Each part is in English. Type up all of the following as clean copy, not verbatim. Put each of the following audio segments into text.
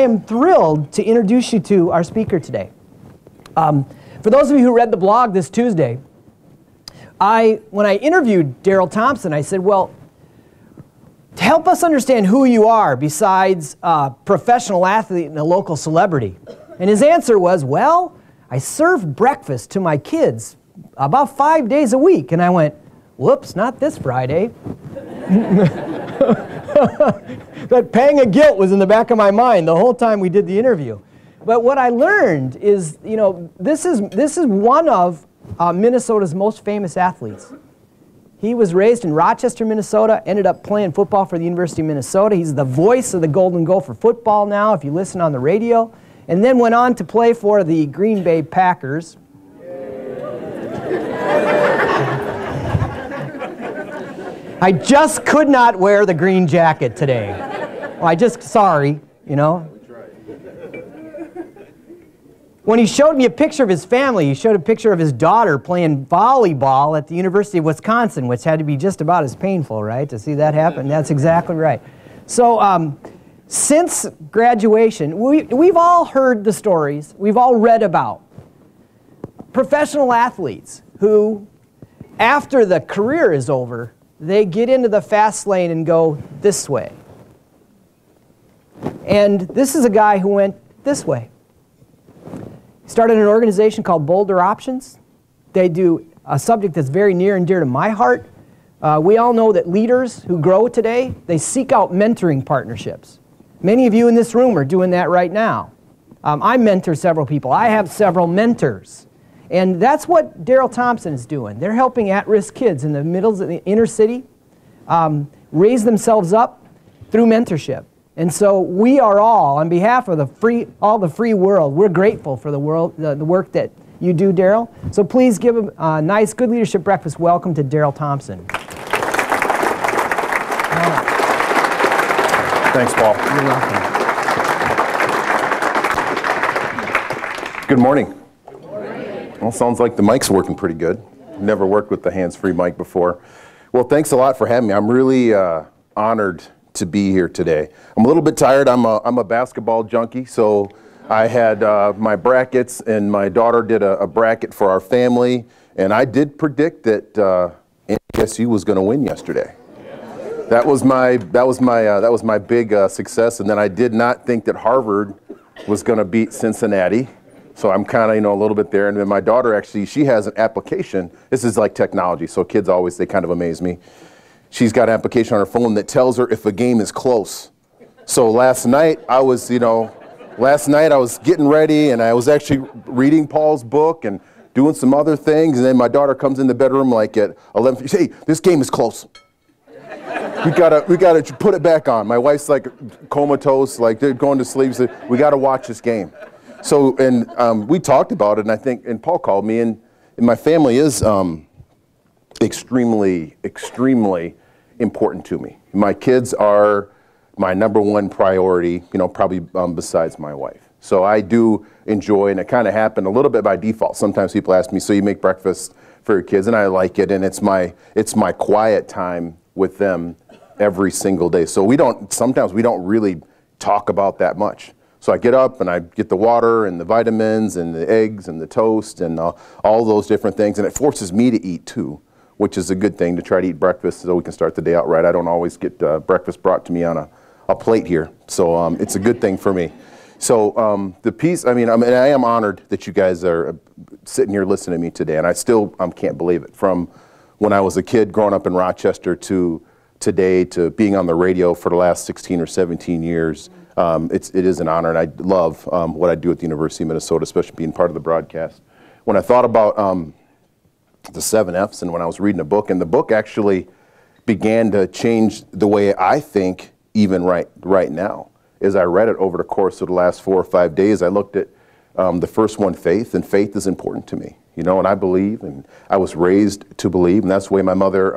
am thrilled to introduce you to our speaker today. For those of you who read the blog this Tuesday, when I interviewed Darrell Thompson, I said, well, to help us understand who you are besides a professional athlete and a local celebrity. And his answer was, well, I serve breakfast to my kids about 5 days a week. And I went, whoops, not this Friday. That pang of guilt was in the back of my mind the whole time we did the interview. But what I learned is, you know, this is one of Minnesota's most famous athletes. He was raised in Rochester, Minnesota, ended up playing football for the University of Minnesota. He's the voice of the Golden Gopher football now, if you listen on the radio, and then went on to play for the Green Bay Packers. I just could not wear the green jacket today. Well, sorry, you know. When he showed me a picture of his family, he showed a picture of his daughter playing volleyball at the University of Wisconsin, which had to be just about as painful, right, to see that happen? That's exactly right. So since graduation, we've all heard the stories, we've all read about professional athletes who, after the career is over, they get into the fast lane and go this way. And this is a guy who went this way. He started an organization called Boulder Options. They do a subject that's very near and dear to my heart. We all know that leaders who grow today, they seek out mentoring partnerships. Many of you in this room are doing that right now. I mentor several people. I have several mentors. And that's what Darrell Thompson is doing. They're helping at-risk kids in the inner city raise themselves up through mentorship. And so we are all, on behalf of the free world, we're grateful for the work that you do, Darrell. So please give a nice, good leadership breakfast welcome to Darrell Thompson. Thanks, Paul. You're welcome. Good morning. Good morning. Well, sounds like the mic's working pretty good. Never worked with the hands-free mic before. Well, thanks a lot for having me. I'm really honored to be here today. I'm a little bit tired. I'm a basketball junkie, so I had my brackets, and my daughter did a bracket for our family, and I did predict that NDSU was going to win yesterday. That was my big success, and then I did not think that Harvard was going to beat Cincinnati. So I'm kind of, a little bit there. And then my daughter actually, she has an application. This is like technology, so kids always, they kind of amaze me. She's got an application on her phone that tells her if a game is close. So last night I was getting ready, and I was actually reading Paul's book and doing some other things. And then my daughter comes in the bedroom like at 11. Hey, this game is close. We gotta put it back on. My wife's like comatose, like they're going to sleep. So we gotta watch this game. So, and we talked about it, and I think, and Paul called me, and my family is extremely, extremely important to me. My kids are my #1 priority, probably besides my wife. So I do enjoy, and it kind of happened a little bit by default. Sometimes people ask me, so you make breakfast for your kids? And I like it, and it's my quiet time with them every single day. So sometimes we don't really talk about that much. So I get up and I get the water and the vitamins and the eggs and the toast and all those different things. And it forces me to eat too, which is a good thing, to try to eat breakfast so we can start the day out right. I don't always get breakfast brought to me on a plate here. So it's a good thing for me. So the piece, I am honored that you guys are sitting here listening to me today. And I still can't believe it. From when I was a kid growing up in Rochester to today, to being on the radio for the last 16 or 17 years, it is an honor, and I love what I do at the University of Minnesota, especially being part of the broadcast. When I thought about the 7 F's, and when I was reading a book, and the book actually began to change the way I think even right now. As I read it over the course of the last 4 or 5 days, I looked at the first one, faith, and faith is important to me. And I believe, and I was raised to believe, and that's the way my mother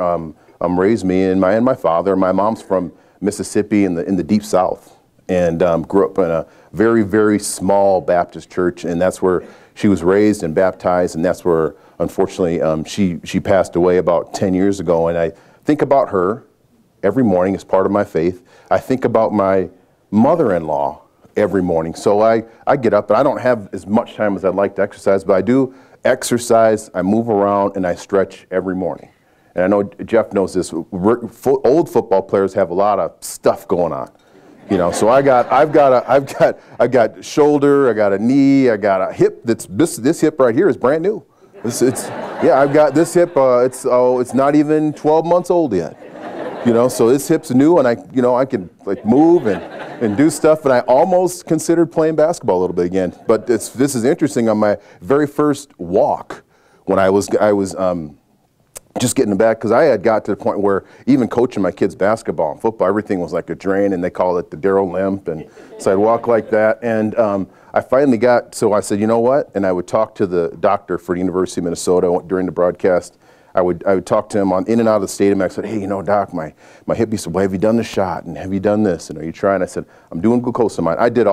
raised me, and my father. My mom's from Mississippi in the deep South, and grew up in a very, very small Baptist church, and that's where she was raised and baptized, and that's where, unfortunately, she passed away about 10 years ago. And I think about her every morning as part of my faith. I think about my mother-in-law every morning. So I get up, and I don't have as much time as I'd like to exercise, but I do exercise, I move around, and I stretch every morning. And I know Jeff knows this. Old football players have a lot of stuff going on, you know. So I've got shoulder, I got a knee, I got a hip. This hip right here is brand new. Yeah, I've got this hip. It's not even 12 months old yet, you know. So this hip's new, and I can like move and do stuff. And I almost considered playing basketball a little bit again. But this is interesting. On my very first walk, when I was just getting back, because I had got to the point where even coaching my kids basketball and football, everything was like a drain, and they call it the Darrell limp, and so I'd walk like that, and I finally so I said, you know what, and I would talk to the doctor for the University of Minnesota during the broadcast. I would talk to him in and out of the stadium. I said, hey, you know, doc, my hip. He said, well, have you done the shot, and have you done this, and are you trying? I said, I'm doing glucosamine. I did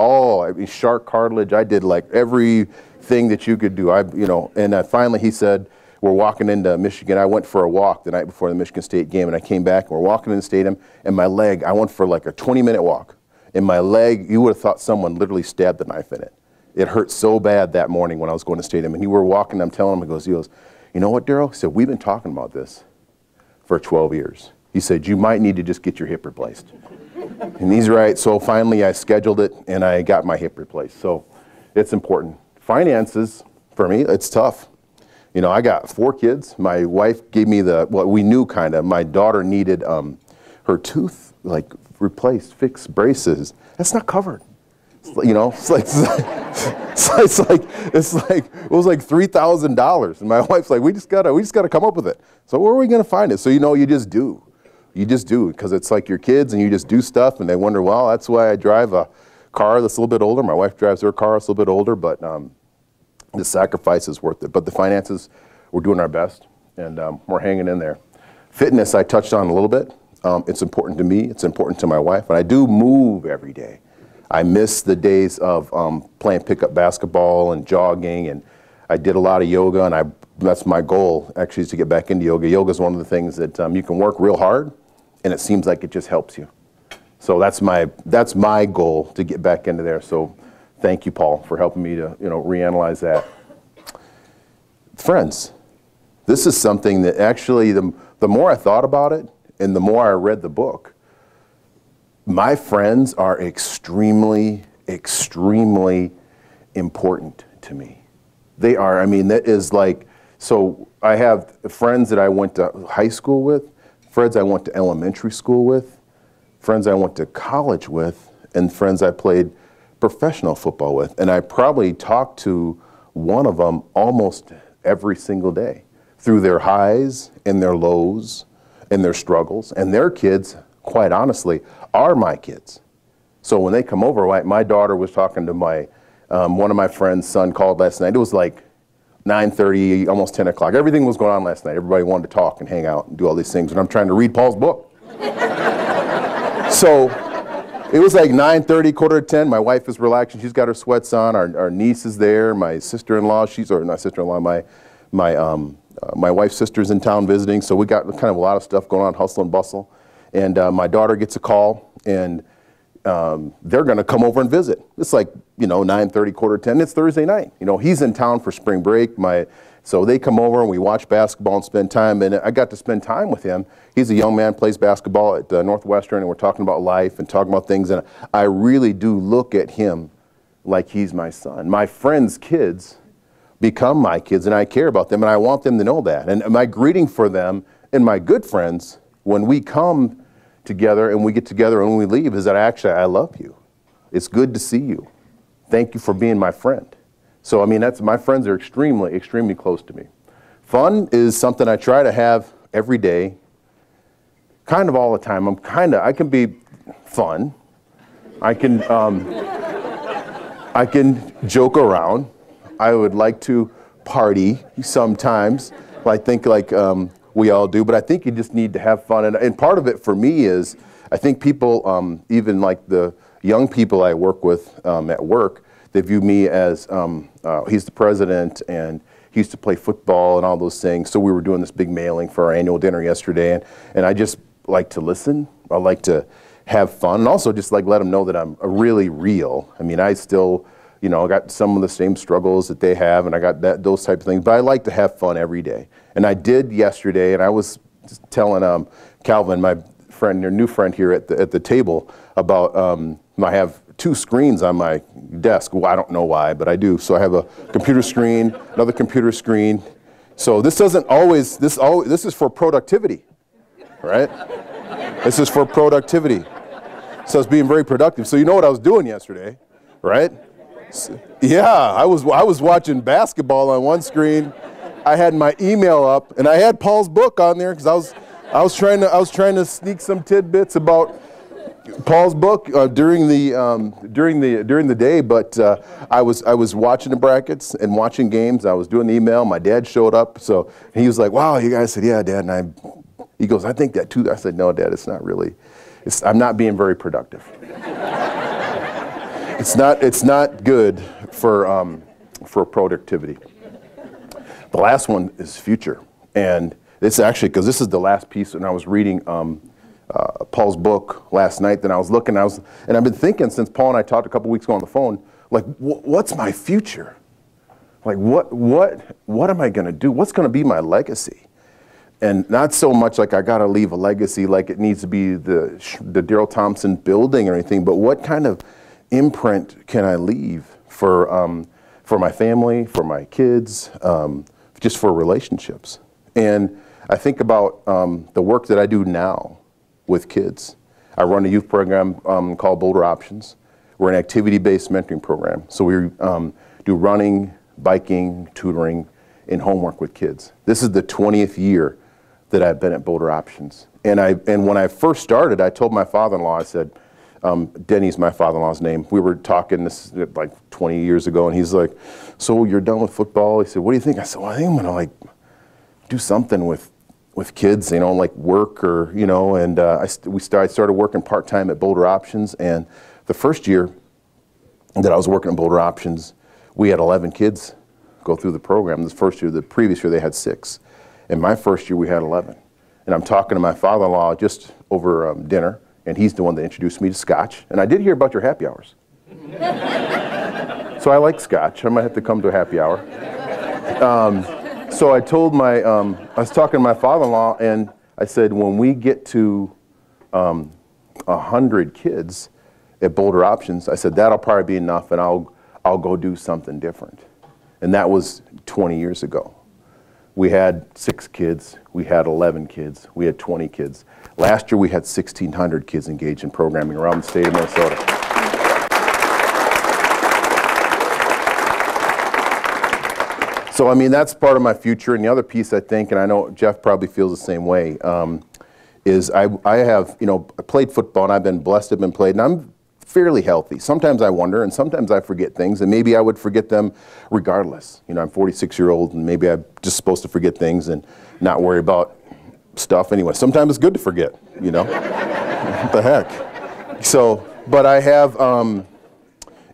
shark cartilage. I did like everything that you could do. And finally he said, we're walking into Michigan. I went for a walk the night before the Michigan State game, and I came back, and we're walking in the stadium, and my leg, I went for like a 20-minute walk, and my leg, you would have thought someone literally stabbed the knife in it. It hurt so bad that morning when I was going to the stadium, and we were walking, I'm telling him, he goes, you know what, Darrell? He said, we've been talking about this for 12 years. He said, you might need to just get your hip replaced. And he's right. So finally I scheduled it, and I got my hip replaced. So it's important. Finances, for me, it's tough. You know, I got 4 kids. My wife gave me we knew kind of. My daughter needed her tooth like replaced, fixed, braces. That's not covered. You know, it was like $3,000, and my wife's like, we just gotta come up with it. So where are we gonna find it? So you just do, because it's like your kids, and you just do stuff, and they wonder, well, that's why I drive a car that's a little bit older. My wife drives her car that's a little bit older, but the sacrifice is worth it. But the finances, we're doing our best, and we're hanging in there. Fitness, I touched on a little bit. It's important to me. It's important to my wife, and I do move every day. I miss the days of playing pickup basketball and jogging, and I did a lot of yoga, and that's my goal, actually, is to get back into yoga. Yoga is one of the things that you can work real hard, and it seems like it just helps you. So that's my goal, to get back into there. So thank you, Paul, for helping me to reanalyze that. Friends, this is something that actually, the more I thought about it, and the more I read the book, my friends are extremely, extremely important to me. They are. I mean, that is like, so I have friends that I went to high school with, friends I went to elementary school with, friends I went to college with, and friends I played professional football with. And I probably talk to one of them almost every single day through their highs and their lows and their struggles. And their kids, quite honestly, are my kids. So when they come over, my daughter was talking to one of my friend's son called last night. It was like 9:30, almost 10 o'clock. Everything was going on last night. Everybody wanted to talk and hang out and do all these things. And I'm trying to read Paul's book. So it was like 9:30, quarter to 10. My wife is relaxing. She's got her sweats on. Our niece is there. My sister-in-law, not sister-in-law, my wife's sister's in town visiting. So we got kind of a lot of stuff going on, hustle and bustle. And my daughter gets a call, and they're going to come over and visit. It's like, 9:30, quarter to 10. It's Thursday night. He's in town for spring break. So they come over, and we watch basketball and spend time. And I got to spend time with him. He's a young man, plays basketball at Northwestern, and we're talking about life and talking about things. And I really do look at him like he's my son. My friends' kids become my kids, and I care about them, and I want them to know that. And my greeting for them and my good friends, when we come together and we get together and when we leave, is that I love you. It's good to see you. Thank you for being my friend. So, I mean, my friends are extremely, extremely close to me. Fun is something I try to have every day, kind of all the time. I can be fun. I can joke around. I would like to party sometimes. I think we all do, but I think you just need to have fun. And part of it for me is, I think people, even like the young people I work with at work, they view me as, he's the president, and he used to play football and all those things. So we were doing this big mailing for our annual dinner yesterday, and I just like to listen. I like to have fun, and also just like let them know that I'm really real. I mean, I still, you know, I got some of the same struggles that they have, and I got those type of things, but I like to have fun every day. And I did yesterday, and I was just telling Calvin, my friend, your new friend here at the table, about I have 2 screens on my desk. Well, I don't know why, but I do. So I have a computer screen, another computer screen. So this doesn't always, this is for productivity, right? This is for productivity. So it's being very productive. So you know what I was doing yesterday, right? Yeah, I was watching basketball on one screen. I had my email up, and I had Paul's book on there because I was trying to sneak some tidbits about Paul's book during the day. But I was watching the brackets and watching games. I was doing the email. My dad showed up, so he was like, "Wow, you guys." I said, "Yeah, Dad." And he goes, "I think that too." I said, "No, Dad, it's not really. I'm not being very productive. It's not good for productivity." The last one is future, and it's actually because this is the last piece. And I was reading Paul's book last night. Then I was looking. And I've been thinking since Paul and I talked a couple weeks ago on the phone. Like, what's my future? Like, what am I going to do? What's going to be my legacy? And not so much like I got to leave a legacy like it needs to be the Darrell Thompson building or anything, but what kind of imprint can I leave for my family, for my kids, just for relationships? And I think about the work that I do now with kids. I run a youth program called Boulder Options. We're an activity-based mentoring program. So we do running, biking, tutoring, and homework with kids. This is the 20th year that I've been at Boulder Options. And when I first started, I told my father-in-law, I said, Denny's my father-in-law's name. We were talking this like 20 years ago, and he's like, "So you're done with football?" He said, "What do you think?" I said, "Well, I think I'm gonna like do something with kids, you know, like work or, you know." And I started working part-time at Boulder Options. And the first year that I was working at Boulder Options, we had 11 kids go through the program. The previous year they had 6. And my first year we had 11. And I'm talking to my father-in-law just over dinner, and he's the one that introduced me to Scotch. And I did hear about your happy hours. So I like Scotch. I might have to come to a happy hour. So I told I was talking to my father-in-law, and I said, when we get to 100 kids at Boulder Options, I said, that'll probably be enough, and I'll go do something different. And that was 20 years ago. We had 6 kids, we had 11 kids, we had 20 kids. Last year we had 1,600 kids engaged in programming around the state of Minnesota. So I mean, that's part of my future. And the other piece, I think, and I know Jeff probably feels the same way, is I have, you know, I played football, and I've been blessed to have been played, and I'm fairly healthy. Sometimes I wonder, and sometimes I forget things, and maybe I would forget them regardless. You know, I'm 46-year-old, and maybe I'm just supposed to forget things and not worry about stuff anyway. Sometimes it's good to forget, you know? What the heck? So, but I have,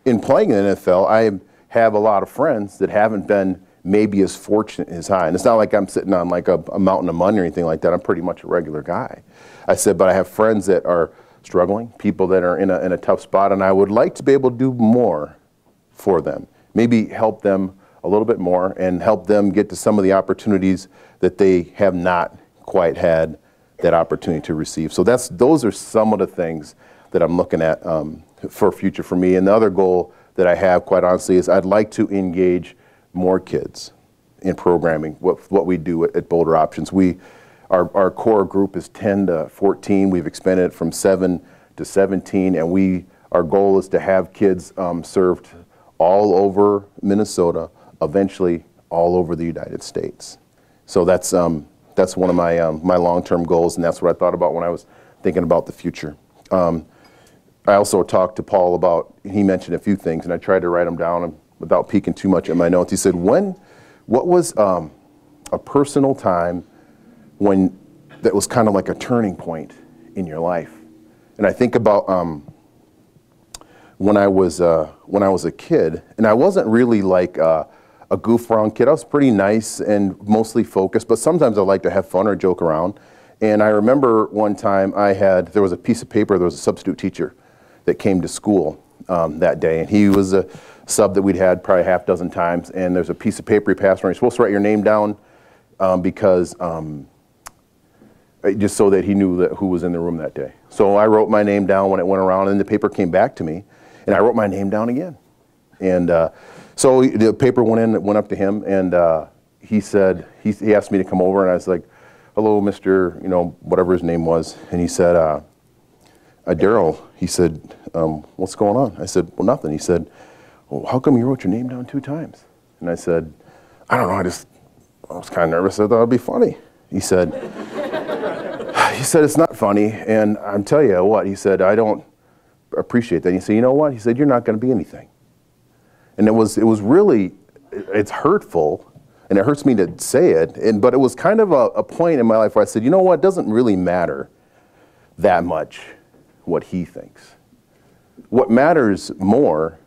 in playing in the NFL, I have a lot of friends that haven't been maybe as fortunate as I. And it's not like I'm sitting on like a mountain of money or anything like that. I'm pretty much a regular guy. I said, but I have friends that are struggling, people that are in a tough spot, and I would like to be able to do more for them. Maybe help them a little bit more and help them get to some of the opportunities that they have not quite had that opportunity to receive. So those are some of the things that I'm looking at for future for me. And the other goal that I have, quite honestly, is I'd like to engage more kids in programming, what we do at Boulder Options. Our core group is 10 to 14. We've expanded it from 7 to 17, and our goal is to have kids served all over Minnesota, eventually all over the United States. So that's one of my long-term goals, and that's what I thought about when I was thinking about the future. I also talked to Paul about, he mentioned a few things, and I tried to write them down without peeking too much at my notes. He said, what was a personal time when that was kind of like a turning point in your life? And I think about when I was a kid, and I wasn't really like a goof around kid. I was pretty nice and mostly focused, but sometimes I like to have fun or joke around. And I remember one time there was a piece of paper, there was a substitute teacher that came to school that day, and he was a sub that we'd had probably half dozen times, and there's a piece of paper he passed around. You're supposed to write your name down because just so that he knew who was in the room that day. So I wrote my name down when it went around, and the paper came back to me, and I wrote my name down again. And so the paper went in, it went up to him, and he said, he asked me to come over, and I was like, hello, Mr., whatever his name was. And he said, Darrell, he said, what's going on? I said, well, nothing. He said, well, how come you wrote your name down 2 times? And I said, I don't know, I was kind of nervous. I thought it'd be funny. He said, it's not funny, and I'm telling you what, he said, I don't appreciate that. He said, you know what? He said, you're not going to be anything. And it was really, it's hurtful, and it hurts me to say it, but it was kind of a point in my life where I said, you know what, it doesn't really matter that much what he thinks. What matters more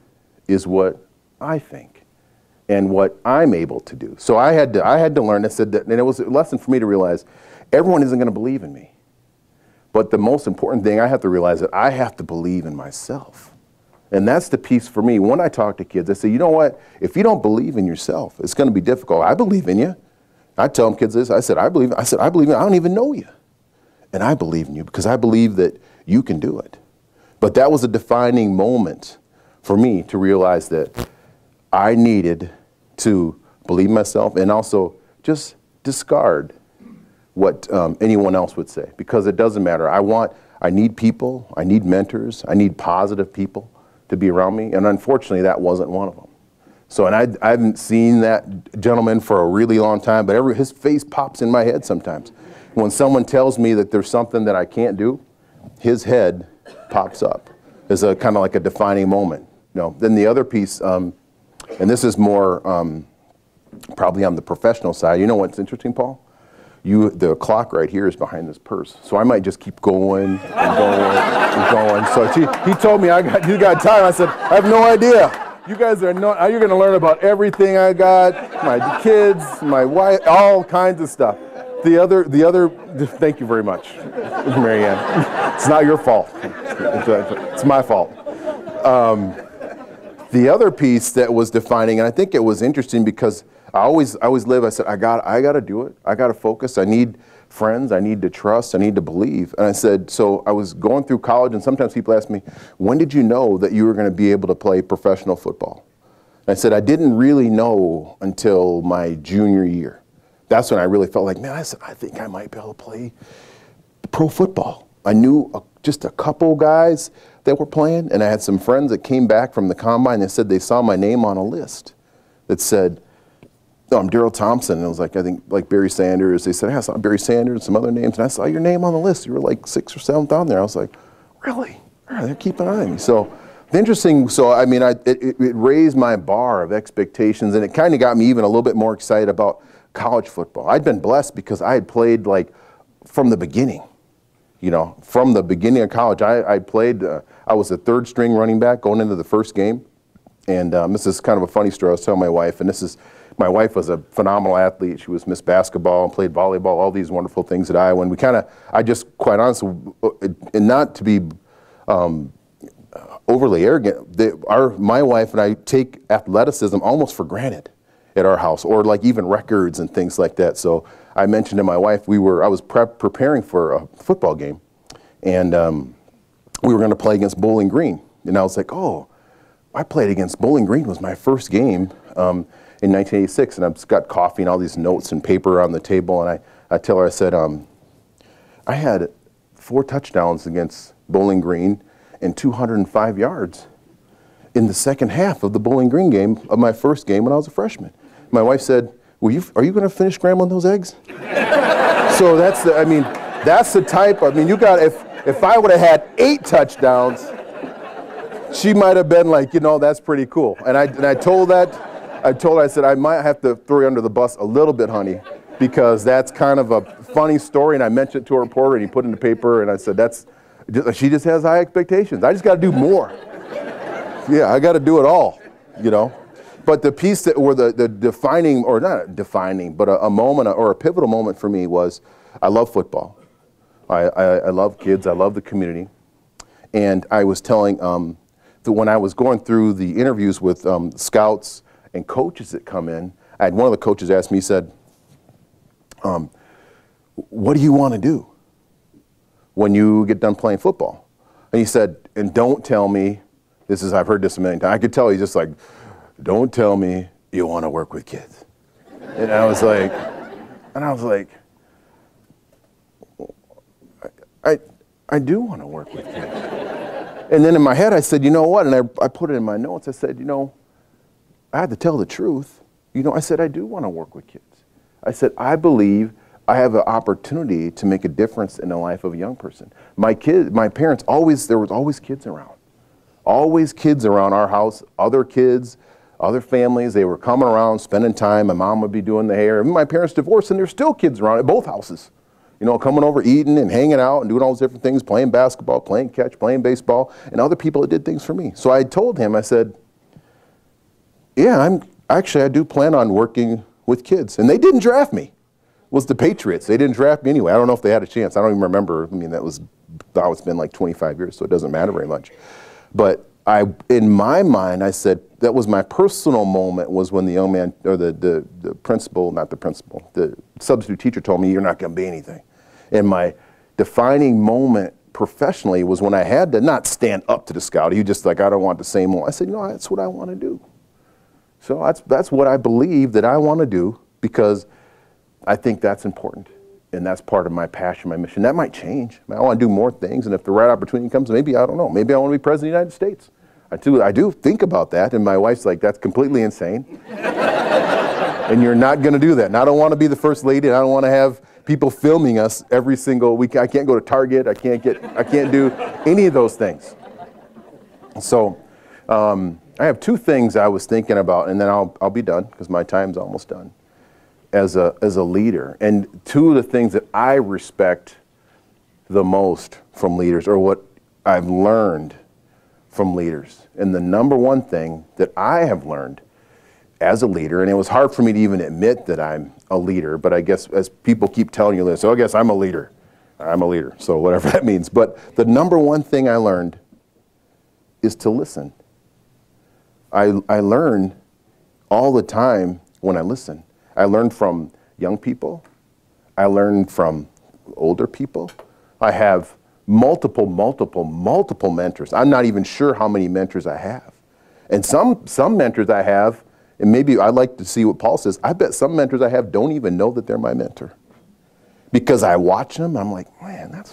is what I think and what I'm able to do. So I had to learn, I said that, and it was a lesson for me to realize everyone isn't going to believe in me. But the most important thing I have to realize is that I have to believe in myself. And that's the piece for me. When I talk to kids, I say, you know what? If you don't believe in yourself, it's going to be difficult. I believe in you. I tell them kids this. I said, I believe in you. I don't even know you. And I believe in you because I believe that you can do it. But that was a defining moment for me to realize that I needed to believe in myself and also just discard what anyone else would say, because it doesn't matter. I need people, I need mentors, I need positive people to be around me, and unfortunately that wasn't one of them. So, and I haven't seen that gentleman for a really long time, but his face pops in my head sometimes. When someone tells me that there's something that I can't do, his head pops up as a kind of like a defining moment. Then the other piece, and this is more probably on the professional side. You know what's interesting, Paul? The clock right here is behind this purse. So I might just keep going and going and going. So he told me, you got time. I said, I have no idea. You guys you're going to learn about everything I got, my kids, my wife, all kinds of stuff. The other, thank you very much, Mary Ann. It's not your fault. It's my fault. The other piece that was defining, and I think it was interesting because I always live, I said, I got to do it. I got to focus. I need friends. I need to trust. I need to believe. And I said, so I was going through college, and sometimes people ask me, when did you know that you were going to be able to play professional football? And I said, I didn't really know until my junior year. That's when I really felt like, man, I think I might be able to play pro football. I knew just a couple guys that were playing, and I had some friends that came back from the combine and said they saw my name on a list that said, I'm Darrell Thompson. And it was like, I think, like Barry Sanders. They said, I saw Barry Sanders, some other names, and I saw your name on the list. You were like 6th or 7th on there. I was like, really? They're keeping an eye on me. So interesting. So, I mean, it raised my bar of expectations, and it kind of got me even a little bit more excited about college football. I'd been blessed because I had played like from the beginning. From the beginning of college, I played, I was a 3rd string running back going into the first game. And this is kind of a funny story I was telling my wife, and my wife was a phenomenal athlete. She was Miss Basketball and played volleyball, all these wonderful things at Iowa. And I just, quite honestly, and not to be overly arrogant, my wife and I take athleticism almost for granted at our house, or like even records and things like that. So I mentioned to my wife, I was preparing for a football game, and we were going to play against Bowling Green. And I was like, oh, I played against Bowling Green. Was my first game in 1986, and I've got coffee and all these notes and paper on the table, and I tell her, I said, I had 4 touchdowns against Bowling Green and 205 yards in the second half of the Bowling Green game of my first game when I was a freshman. My wife said, are you going to finish scrambling those eggs? So that's the type, if I would have had 8 touchdowns, she might have been like, that's pretty cool. And I told her, I said, I might have to throw you under the bus a little bit, honey, because that's kind of a funny story. And I mentioned it to a reporter, and he put it in the paper, and I said, she just has high expectations. I just got to do more. Yeah, I got to do it all, But the piece that were the defining, or not defining, but a moment or a pivotal moment for me was, I love football. I love kids. I love the community. And I was telling that when I was going through the interviews with scouts and coaches that come in, I had one of the coaches ask me, he said, what do you want to do when you get done playing football? And he said, and don't tell me, I've heard this a million times. I could tell he's just like, don't tell me you want to work with kids. And I was like, I do want to work with kids. And then in my head I said, you know what? And I put it in my notes. I said, you know, I had to tell the truth. You know, I said, I do want to work with kids. I said, I believe I have an opportunity to make a difference in the life of a young person. My parents there was always kids around. Always kids around our house, other kids, other families. They were coming around, spending time. My mom would be doing the hair. And my parents divorced, and there's still kids around at both houses. You know, coming over, eating and hanging out and doing all those different things, playing basketball, playing catch, playing baseball, and other people that did things for me. So I told him, I said, yeah, I do plan on working with kids. And they didn't draft me. It was the Patriots. They didn't draft me anyway. I don't know if they had a chance. I don't even remember. I mean, now it's been like 25 years, so it doesn't matter very much. But in my mind, I said, that was my personal moment, was when the young man, or the principal, not the principal, the substitute teacher told me, you're not going to be anything. And my defining moment professionally was when I had to not stand up to the scout. He was just like, I don't want the same one. I said, no, that's what I want to do. So that's what I believe that I want to do, because I think that's important. And that's part of my passion, my mission. That might change. I want to do more things. And if the right opportunity comes, maybe, I don't know, maybe I want to be president of the United States. I do think about that, and my wife's like, that's completely insane. And you're not going to do that. And I don't want to be the first lady, and I don't want to have people filming us every single week. I can't go to Target. I can't do any of those things. So I have two things I was thinking about, and then I'll be done, because my time's almost done, as a leader. And two of the things that I respect the most from leaders, or what I've learned from leaders. And the number one thing that I have learned as a leader, and it was hard for me to even admit that I'm a leader, but I guess as people keep telling you this, so I guess I'm a leader. I'm a leader, so whatever that means. But the number one thing I learned is to listen. I learn all the time when I listen. I learn from young people. I learn from older people. I have multiple mentors. I'm not even sure how many mentors I have. And some mentors I have, and maybe I'd like to see what Paul says, I bet some mentors I have don't even know that they're my mentor. Because I watch them, I'm like, man,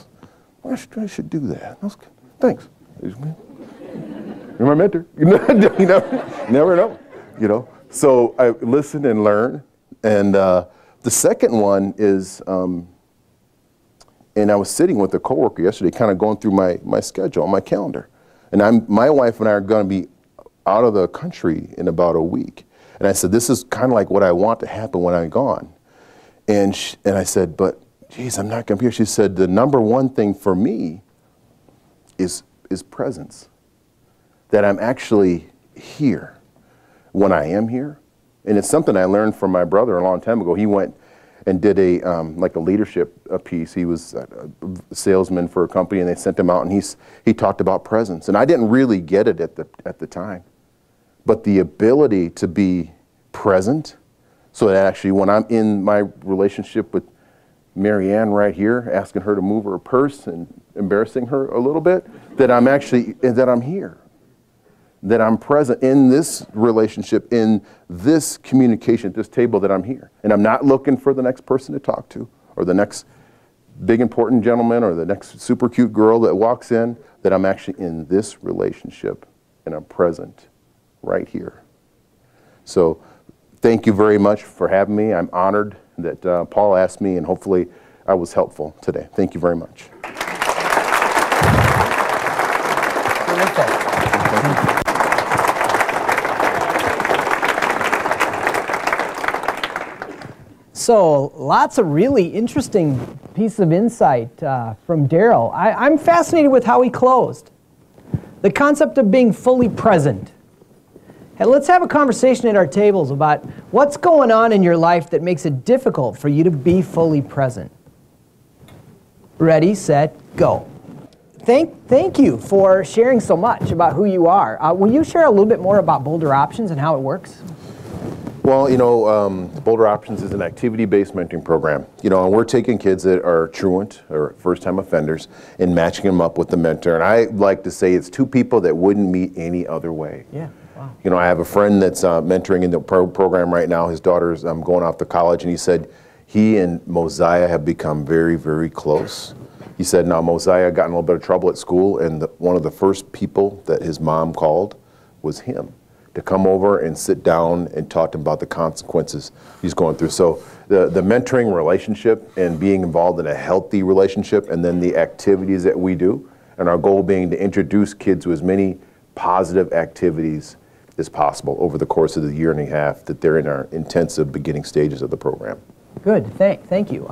I should do that. That's good. Thanks. You're my mentor. You never know. You know. So I listen and learn. And the second one is, and I was sitting with a coworker yesterday, kind of going through my schedule, my calendar. And my wife and I are going to be out of the country in about a week. And I said, this is kind of like what I want to happen when I'm gone. And I said, but geez, I'm not going to be here. She said, the number one thing for me is presence. That I'm actually here when I am here. And it's something I learned from my brother a long time ago. He went and did like a leadership piece. He was a salesman for a company, and they sent him out, and he talked about presence. And I didn't really get it at the time. But the ability to be present, so that actually when I'm in my relationship with Marianne right here, asking her to move her purse and embarrassing her a little bit, that I'm here. That I'm present in this relationship, in this communication at this table, that I'm here. And I'm not looking for the next person to talk to, or the next big important gentleman, or the next super cute girl that walks in, that I'm actually in this relationship, and I'm present right here. So thank you very much for having me. I'm honored that Paul asked me, and hopefully I was helpful today. Thank you very much. So lots of really interesting piece of insight from Darrell. I'm fascinated with how he closed. The concept of being fully present. Hey, let's have a conversation at our tables about what's going on in your life that makes it difficult for you to be fully present. Ready, set, go. Thank you for sharing so much about who you are. Will you share a little bit more about Boulder Options and how it works? Well, Boulder Options is an activity-based mentoring program. And we're taking kids that are truant or first-time offenders and matching them up with the mentor. And I like to say it's two people that wouldn't meet any other way. Yeah. Wow. I have a friend that's mentoring in the program right now. His daughter's going off to college, and he said he and Mosiah have become very, very close. He said now Mosiah got in a little bit of trouble at school, and one of the first people that his mom called was him, to come over and sit down and talk to him about the consequences he's going through. So the mentoring relationship and being involved in a healthy relationship, and then the activities that we do, and our goal being to introduce kids to as many positive activities as possible over the course of the year and a half that they're in our intensive beginning stages of the program. Good, thank you.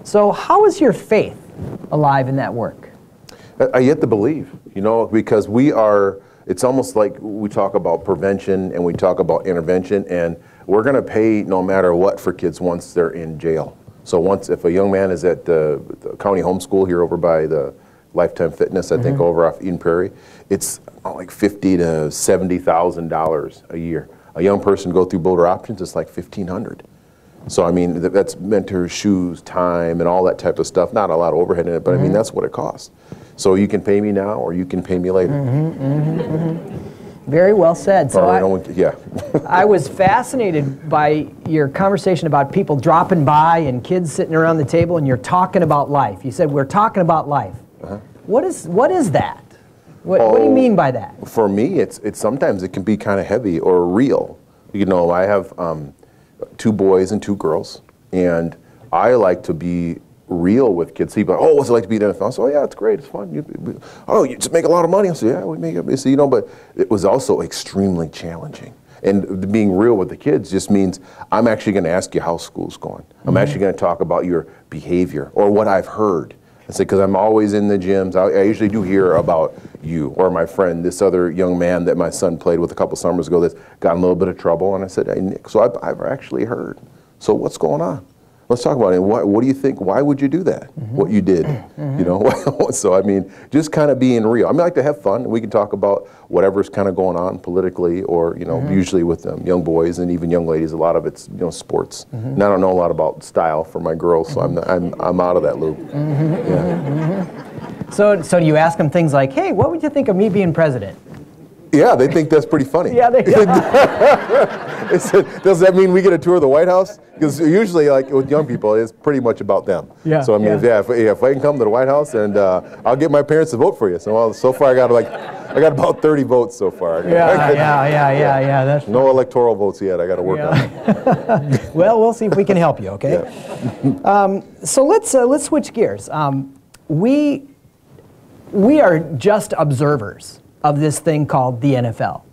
So how is your faith alive in that work? I yet to believe, because it's almost like we talk about prevention and we talk about intervention, and we're going to pay no matter what for kids once they're in jail. So if a young man is at the county homeschool here over by the Lifetime Fitness, I think over off Eden Prairie, it's like $50,000 to $70,000 a year. A young person go through Boulder Options, it's like $1,500. So that's mentors, shoes, time, and all that type of stuff. Not a lot of overhead in it, but that's what it costs. So you can pay me now, or you can pay me later. Very well said. So yeah. I was fascinated by your conversation about people dropping by and kids sitting around the table, and you're talking about life. You said we're talking about life. What is that? What do you mean by that? For me, it's sometimes it can be kind of heavy or real. I have 2 boys and 2 girls, and I like to be real with kids. People, what's it like to be in the NFL? So yeah, it's great, it's fun. You just make a lot of money. I say, yeah, we make it. So, but it was also extremely challenging. And being real with the kids just means I'm actually going to ask you how school's going. I'm actually going to talk about your behavior or what I've heard. I say, because I'm always in the gyms. I usually do hear about you or my friend, this other young man that my son played with a couple summers ago that's got in a little bit of trouble. And I said, hey, Nick, so I've actually heard. So what's going on? Let's talk about it. What do you think? Why would you do that? What you did? So just kind of being real. I like to have fun. We can talk about whatever's kind of going on politically, or usually with young boys and even young ladies. A lot of it's sports. And I don't know a lot about style for my girls, so I'm out of that loop. So do you ask them things like, hey, what would you think of me being president? Yeah, they think that's pretty funny. Yeah, They said, does that mean we get a tour of the White House? Because usually, like with young people, it's pretty much about them. Yeah. So if I can come to the White House, and I'll get my parents to vote for you. So far I got about 30 votes so far. Yeah. That's no electoral votes yet. I got to work on it. Well, we'll see if we can help you. Okay. Yeah. So let's switch gears. We are just observers of this thing called the NFL.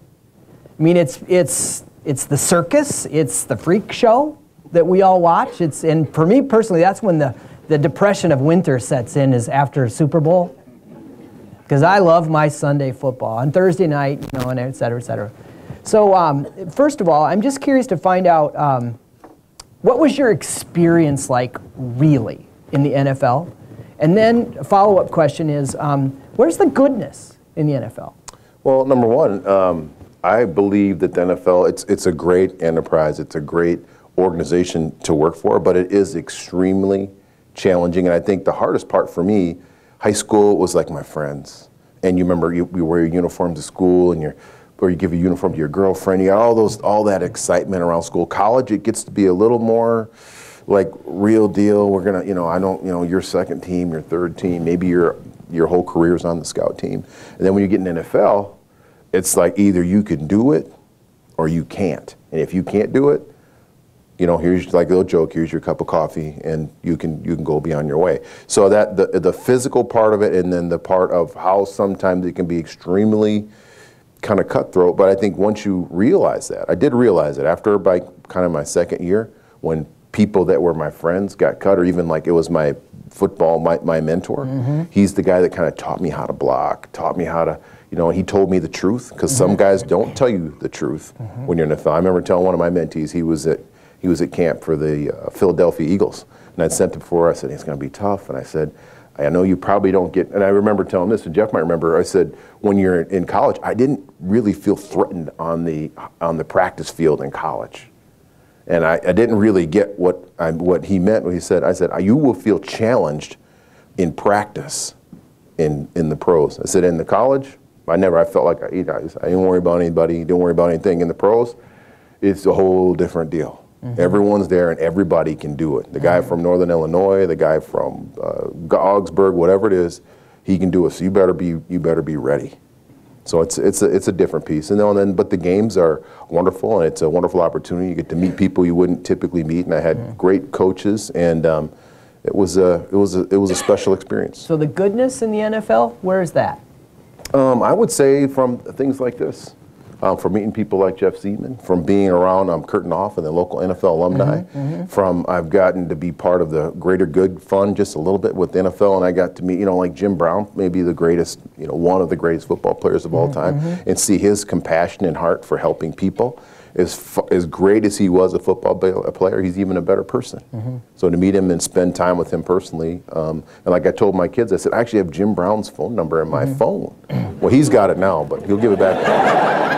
It's the circus, it's the freak show that we all watch. And for me personally, that's when the depression of winter sets in, is after Super Bowl. Because I love my Sunday football on Thursday night, and et cetera, et cetera. So first of all, I'm just curious to find out, what was your experience like really in the NFL? And then a follow-up question is, where's the goodness in the NFL? Well, number one, I believe that the NFL, it's a great enterprise. It's a great organization to work for, but it is extremely challenging. And I think the hardest part for me, high school was like my friends. And you remember you wear your uniform to school, or you give a uniform to your girlfriend. You got all that excitement around school. College, it gets to be a little more like real deal. We're gonna, your second team, your third team, maybe your whole career's on the scout team. And then when you get in NFL, it's like either you can do it or you can't. And if you can't do it, here's like a little joke, here's your cup of coffee, and you can go beyond your way. So that the physical part of it, and then the part of how sometimes it can be extremely kind of cutthroat. But I think once you realize that, I did realize it after by kind of my second year, when people that were my friends got cut, or even like it was my football, my mentor. He's the guy that kind of taught me how to block, taught me how to, he told me the truth, because some guys don't tell you the truth when you're in the NFL. I remember telling one of my mentees, he was at camp for the Philadelphia Eagles, and I'd sent him before. I said, it's going to be tough, and I said, I know you probably don't get, and I remember telling this, and Jeff might remember, I said, when you're in college, I didn't really feel threatened on the practice field in college. And I didn't really get what he meant when he said, I said, you will feel challenged in practice in the pros. I said, in the college, I felt like I didn't worry about anybody, didn't worry about anything. In the pros, it's a whole different deal. Everyone's there and everybody can do it. The guy from Northern Illinois, the guy from Augsburg, whatever it is, he can do it. So you better be ready. So it's a different piece. And but the games are wonderful, and it's a wonderful opportunity. You get to meet people you wouldn't typically meet, and I had great coaches, and it was a special experience. So the goodness in the NFL, where is that? I would say from things like this. From meeting people like Jeff Seaman, from being around Kurt Knopf and the local NFL alumni, from I've gotten to be part of the Greater Good Fund just a little bit with the NFL, and I got to meet, like Jim Brown, maybe the greatest, one of the greatest football players of all time, and see his compassion and heart for helping people. As great as he was a football player, he's even a better person. So to meet him and spend time with him personally, and like I told my kids, I said, I actually have Jim Brown's phone number in my phone. Well, he's got it now, but he'll give it back.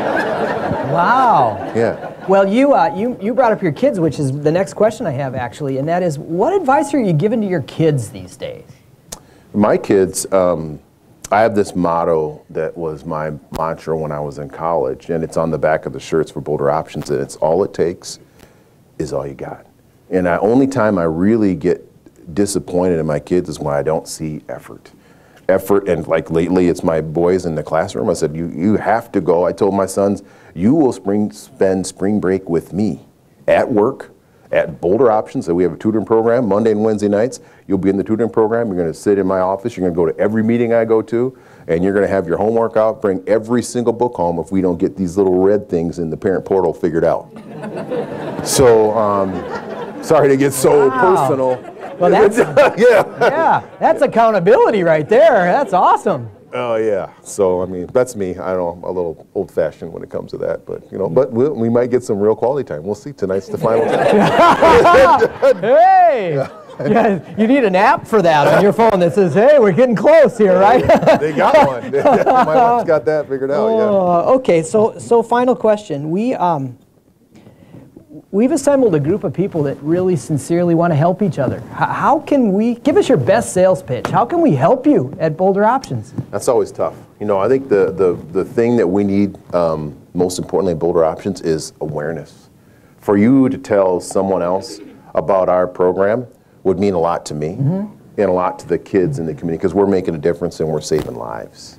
Wow. Yeah. Well, you brought up your kids, which is the next question I have, actually, and that is, what advice are you giving to your kids these days? My kids, I have this motto that was my mantra when I was in college, and it's on the back of the shirts for Boulder Options, and it's all it takes is all you got. And the only time I really get disappointed in my kids is when I don't see effort. And like lately, it's my boys in the classroom. I said, you have to go. I told my sons, you will spend spring break with me at work, at Boulder Options. So we have a tutoring program Monday and Wednesday nights. You'll be in the tutoring program. You're going to sit in my office. You're going to go to every meeting I go to, and you're going to have your homework out. Bring every single book home if we don't get these little red things in the parent portal figured out. So, sorry to get so personal. Well, that's yeah, that's accountability right there. That's awesome. Oh yeah. So I mean, that's me. I don't know, I'm a little old-fashioned when it comes to that, but but we might get some real quality time. We'll see. Tonight's the final time. Hey. Yeah, you need an app for that on your phone that says, "Hey, we're getting close here," right? They got one. My wife's got that figured out. Okay. So final question. We've assembled a group of people that really sincerely want to help each other. How can we, give us your best sales pitch. How can we help you at Boulder Options? That's always tough. I think the thing that we need most importantly at Boulder Options is awareness. For you to tell someone else about our program would mean a lot to me and a lot to the kids in the community, because we're making a difference and we're saving lives.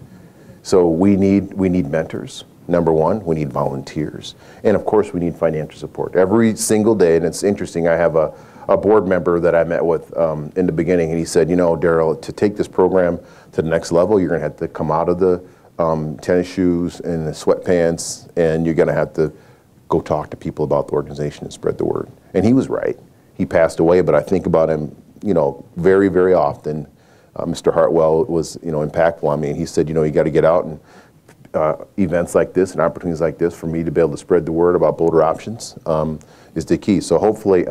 So we need mentors. Number one, we need volunteers. And of course, we need financial support. Every single day, and it's interesting, I have a board member that I met with in the beginning, and he said, Darrell, to take this program to the next level, you're gonna have to come out of the tennis shoes and the sweatpants, and you're gonna have to go talk to people about the organization and spread the word. And he was right. He passed away, but I think about him, very, very often. Mr. Hartwell was, impactful on me, and he said, you got to get out and events like this and opportunities like this for me to be able to spread the word about Boulder Options is the key. So hopefully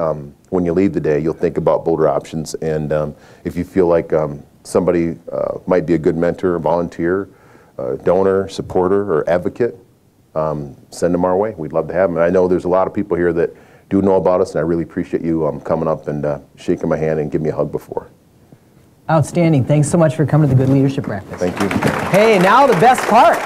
when you leave today, you'll think about Boulder Options, and if you feel like somebody might be a good mentor, volunteer, donor, supporter, or advocate, send them our way. We'd love to have them. And I know there's a lot of people here that do know about us, and I really appreciate you coming up and shaking my hand and giving me a hug before. Outstanding. Thanks so much for coming to the Good Leadership Breakfast. Thank you. Hey, now the best part.